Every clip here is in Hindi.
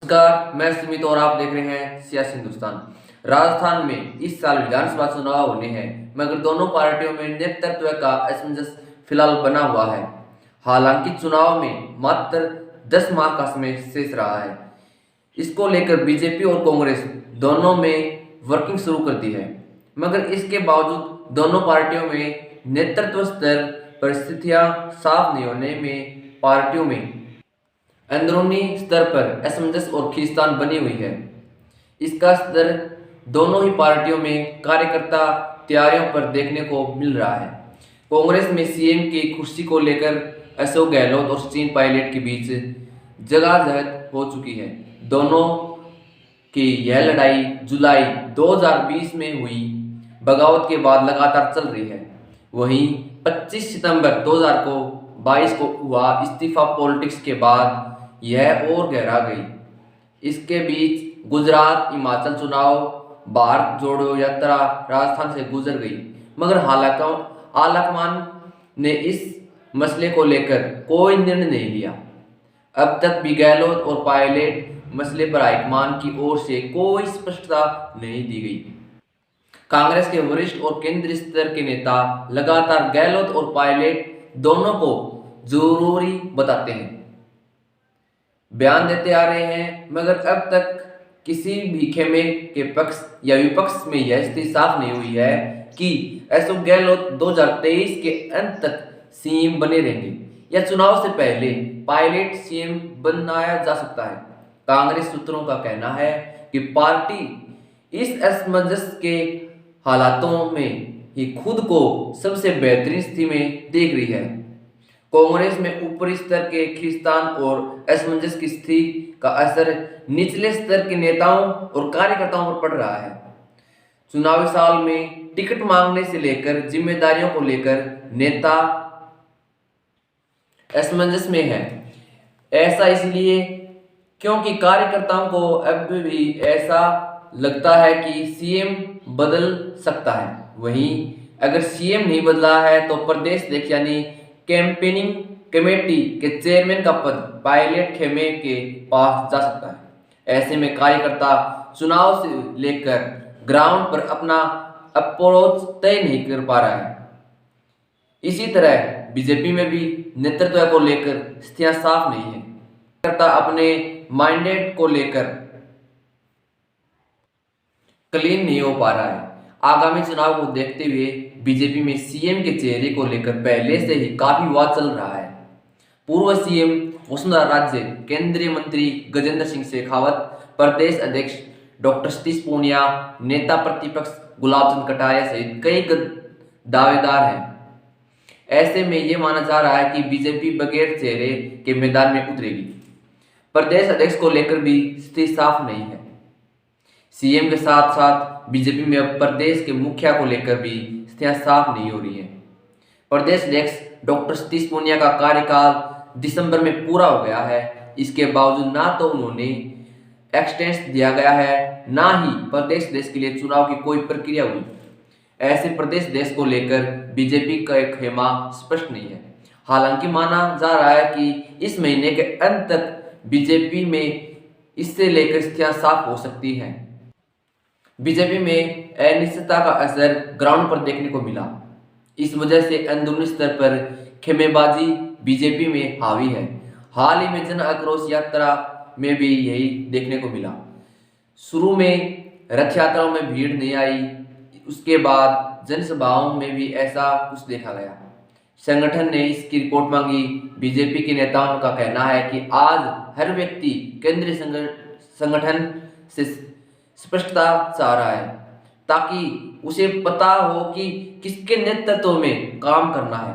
नमस्कार, मैं सुमित और आप देख रहे हैं सियासी हिंदुस्तान। राजस्थान में इस साल विधानसभा चुनाव होने हैं, मगर दोनों पार्टियों में नेतृत्व का असमंजस फिलहाल बना हुआ है। हालांकि चुनाव में मात्र 10 माह का समय शेष रहा है। इसको लेकर बीजेपी और कांग्रेस दोनों में वर्किंग शुरू कर दी है, मगर इसके बावजूद दोनों पार्टियों में नेतृत्व स्तर पर स्थितियां साफ नहीं होने में पार्टियों में अंदरूनी स्तर पर असमंजस और खींचतान बनी हुई है। इसका स्तर दोनों ही पार्टियों में कार्यकर्ता तैयारियों पर देखने को मिल रहा है। कांग्रेस में सीएम की कुर्सी को लेकर अशोक गहलोत और सचिन पायलट के बीच जगह हो चुकी है। दोनों की यह लड़ाई जुलाई 2020 में हुई बगावत के बाद लगातार चल रही है। वहीं 25 सितंबर 2022 को हुआ इस्तीफा पॉलिटिक्स के बाद यह और गहरा गई। इसके बीच गुजरात हिमाचल चुनाव, भारत जोड़ो यात्रा राजस्थान से गुजर गई, मगर आलाकमान ने इस मसले को लेकर कोई निर्णय नहीं लिया। अब तक भी गहलोत और पायलट मसले पर हाईकमान की ओर से कोई स्पष्टता नहीं दी गई। कांग्रेस के वरिष्ठ और केंद्रीय स्तर के नेता लगातार गहलोत और पायलट दोनों को जरूरी बताते हैं, बयान देते आ रहे हैं, मगर अब तक किसी भी खेमे के पक्ष या विपक्ष में यह स्थिति साफ नहीं हुई है कि अशोक गहलोत 2023 के अंत तक सीएम बने रहेंगे या चुनाव से पहले पायलट सीएम बनाया जा सकता है। कांग्रेस सूत्रों का कहना है कि पार्टी इस असमंजस के हालातों में ही खुद को सबसे बेहतरीन स्थिति में देख रही है। कांग्रेस में ऊपरी स्तर के खींचतान और असमंजस की स्थिति का असर निचले स्तर के नेताओं और कार्यकर्ताओं पर पड़ रहा है। चुनावी साल में टिकट मांगने से लेकर जिम्मेदारियों को लेकर नेता असमंजस में है। ऐसा इसलिए क्योंकि कार्यकर्ताओं को अब भी ऐसा लगता है कि सीएम बदल सकता है। वहीं अगर सीएम नहीं बदला है तो प्रदेश अध्यक्ष यानी कैंपेनिंग कमेटी के चेयरमैन का पद पायलट खेमे के पास जा सकता है। ऐसे में कार्यकर्ता चुनाव से लेकर ग्राउंड पर अपना अप्रोच तय नहीं कर पा रहा है। इसी तरह बीजेपी में भी नेतृत्व को लेकर स्थितियां साफ नहीं है। कार्यकर्ता अपने मैंडेट को लेकर क्लीन नहीं हो पा रहा है। आगामी चुनाव को देखते हुए बीजेपी में सीएम के चेहरे को लेकर पहले से ही काफी विवाद चल रहा है। पूर्व सीएम वसुंधरा राजे, केंद्रीय मंत्री गजेंद्र सिंह शेखावत, प्रदेश अध्यक्ष डॉक्टर सतीश पूनिया, नेता प्रतिपक्ष गुलाब चंद कटारिया सहित कई दावेदार हैं। ऐसे में ये माना जा रहा है कि बीजेपी बगैर चेहरे के मैदान में उतरेगी। प्रदेश अध्यक्ष को लेकर भी स्थिति साफ नहीं है। सीएम के साथ साथ बीजेपी में अब प्रदेश के मुखिया को लेकर भी स्थितियां साफ नहीं हो रही हैं। प्रदेश अध्यक्ष डॉक्टर सतीश पूनिया का कार्यकाल दिसंबर में पूरा हो गया है। इसके बावजूद ना तो उन्होंने एक्सटेंस दिया गया है, ना ही प्रदेश अध्यक्ष के लिए चुनाव की कोई प्रक्रिया हुई। ऐसे प्रदेश अध्यक्ष को लेकर बीजेपी का एक खेमा स्पष्ट नहीं है। हालांकि माना जा रहा है कि इस महीने के अंत तक बीजेपी में इससे लेकर स्थितियां साफ हो सकती हैं। बीजेपी में अनिश्चितता का असर ग्राउंड पर देखने को मिला। इस वजह से अंदरूनी स्तर पर खेमेबाजी बीजेपी में हावी है। हाल ही में जन आक्रोश यात्रा में भी यही देखने को मिला। शुरू में रथ यात्राओं में भीड़ नहीं आई, उसके बाद जनसभाओं में भी ऐसा कुछ देखा गया। संगठन ने इसकी रिपोर्ट मांगी। बीजेपी के नेताओं का कहना है कि आज हर व्यक्ति केंद्रीय संगठन से स्पष्टता चाह रहा है, ताकि उसे पता हो कि किसके नेतृत्व में काम करना है।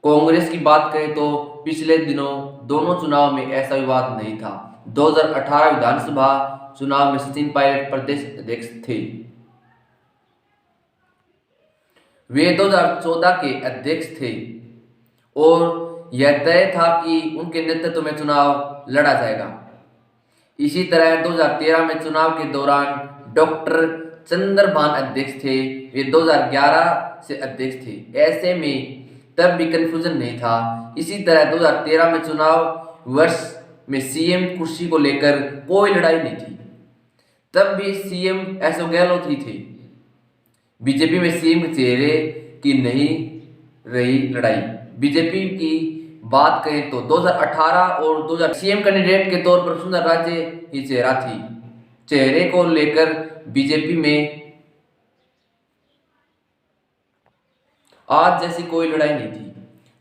कांग्रेस की बात करें तो पिछले दिनों दोनों चुनाव में ऐसा विवाद नहीं था। 2018 विधानसभा चुनाव में सचिन पायलट प्रदेश अध्यक्ष थे। वे 2014 के अध्यक्ष थे और यह तय था कि उनके नेतृत्व में चुनाव लड़ा जाएगा। इसी तरह 2013 में चुनाव के दौरान डॉक्टर चंद्रभान अध्यक्ष थे। वे 2011 से अध्यक्ष थे। ऐसे में तब भी कंफ्यूजन नहीं था। इसी तरह 2013 में चुनाव वर्ष में सीएम कुर्सी को लेकर कोई लड़ाई नहीं थी। तब भी सीएम अशोक गहलोत ही थे। बीजेपी में सीएम के चेहरे की नहीं रही लड़ाई। बीजेपी की बात करें तो 2018 और 2000 सीएम कैंडिडेट के तौर पर वसुंधरा राजे ही चेहरा थी। चेहरे को लेकर बीजेपी में आज जैसी कोई लड़ाई नहीं थी।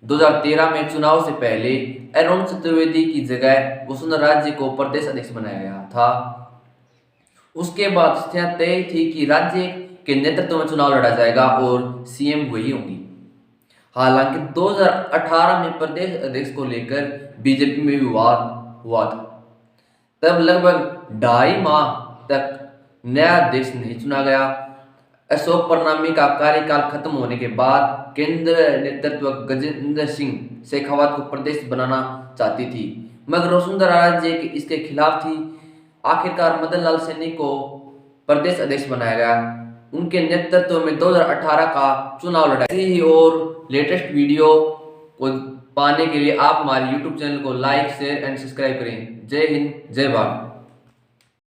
2013 में चुनाव से पहले अरुण चतुर्वेदी की जगह वसुंधरा राजे को प्रदेश अध्यक्ष बनाया गया था। उसके बाद स्थितियां तय थी कि राज्य के नेतृत्व में चुनाव लड़ा जाएगा और सीएम वही होंगी। हालांकि 2018 में प्रदेश अध्यक्ष को लेकर बीजेपी में विवाद हुआ था। तब लगभग 2.5 माह तक नया अध्यक्ष नहीं चुना गया। अशोक परनामी का कार्यकाल खत्म होने के बाद केंद्र नेतृत्व गजेंद्र सिंह शेखावत को प्रदेश बनाना चाहती थी, मगर वसुंधरा राजे इसके खिलाफ थी। आखिरकार मदन लाल सैनी को प्रदेश अध्यक्ष बनाया गया। उनके नेतृत्व में 2018 का चुनाव लड़ा। ऐसी ही और लेटेस्ट वीडियो को पाने के लिए आप हमारे YouTube चैनल को लाइक, शेयर एंड सब्सक्राइब करें। जय हिंद, जय भारत।